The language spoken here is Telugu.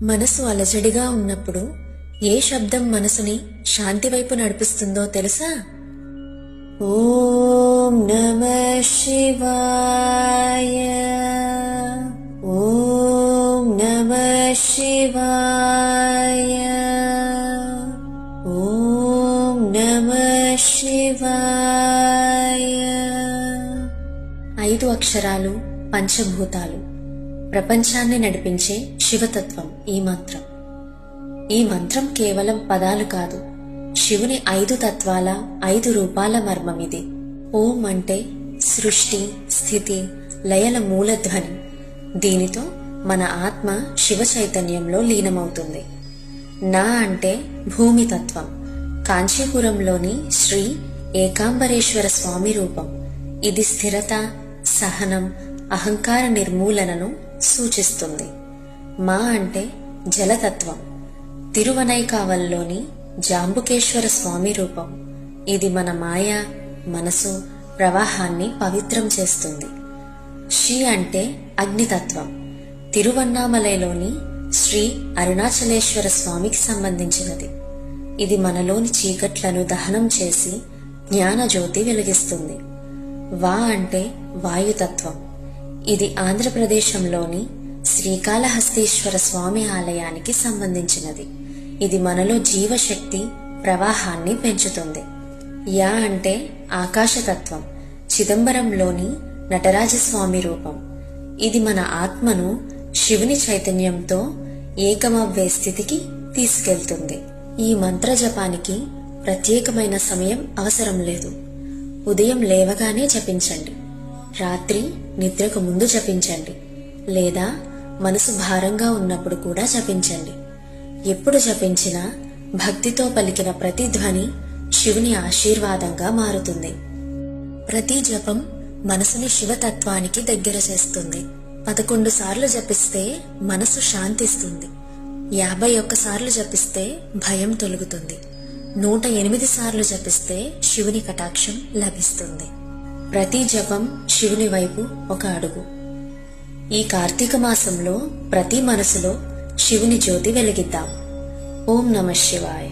మనసు అలజడిగా ఉన్నప్పుడు ఏ శబ్దం మనసుని శాంతి వైపు నడిపిస్తుందో తెలుసా? ఓం నమః శివాయ, ఓం నమః శివాయ, ఓం నమః శివాయ. 5 అక్షరాలు, పంచభూతాలు, ప్రపంచాన్ని నడిపించే శివతత్వం ఈ మంత్రం. ఈ మంత్రం కేవలం పదాలు కాదు, శివుని 5 తత్వాల 5 రూపాల మర్మమిది. ఓం అంటే సృష్టి, స్థితి, లయల మూలధ్వని. దీనితో మన ఆత్మ శివ చైతన్యంలో లీనమవుతుంది. నా అంటే భూమి తత్వం, కాంచీపురంలోని శ్రీ ఏకాంబరేశ్వర స్వామి రూపం. ఇది స్థిరత, సహనం, అహంకార నిర్మూలనను సూచిస్తుంది. మా అంటే జలతత్వం, తిరువనైకావల్లోని జాంబుకేశ్వర స్వామి రూపం. ఇది మన మాయ, మనసు, ప్రవాహాన్ని పవిత్రం చేస్తుంది. షి అంటే అగ్నితత్వం, తిరువన్నామలైలోని శ్రీ అరుణాచలేశ్వర స్వామికి సంబంధించినది. ఇది మనలోని చీకట్లను దహనం చేసి జ్ఞానజ్యోతి వెలిగిస్తుంది. వా అంటే వాయుతత్వం, ఇది ఆంధ్రప్రదేశంలోని శ్రీకాళహస్తీశ్వర స్వామి ఆలయానికి సంబంధించినది. ఇది మనలో జీవశక్తి ప్రవాహాన్ని పెంచుతుంది. యా అంటే ఆకాశతత్వం, చిదంబరంలోని నటరాజస్వామి రూపం. ఇది మన ఆత్మను శివుని చైతన్యంతో ఏకమవ్వే స్థితికి తీసుకెళ్తుంది. ఈ మంత్ర జపానికి ప్రత్యేకమైన సమయం అవసరం లేదు. ఉదయం లేవగానే జపించండి, రాత్రి నిద్రకు ముందు జపించండి, లేదా మనసు భారంగా ఉన్నప్పుడు కూడా జపించండి. ఎప్పుడు జపించినా భక్తితో పలికిన ప్రతి ధ్వని శివుని ఆశీర్వాదంగా మారుతుంది. ప్రతి జపం మనసుని శివతత్వానికి దగ్గర చేస్తుంది. 11 సార్లు జపిస్తే మనసు శాంతిస్తుంది. 51 సార్లు జపిస్తే భయం తొలగుతుంది. 108 సార్లు జపిస్తే శివుని కటాక్షం లభిస్తుంది. ప్రతి జపం శివుని వైపు ఒక అడుగు. ఈ కార్తీక మాసంలో ప్రతి మనసులో శివుని జ్యోతి వెలిగిద్దాం. ఓం నమః శివాయ.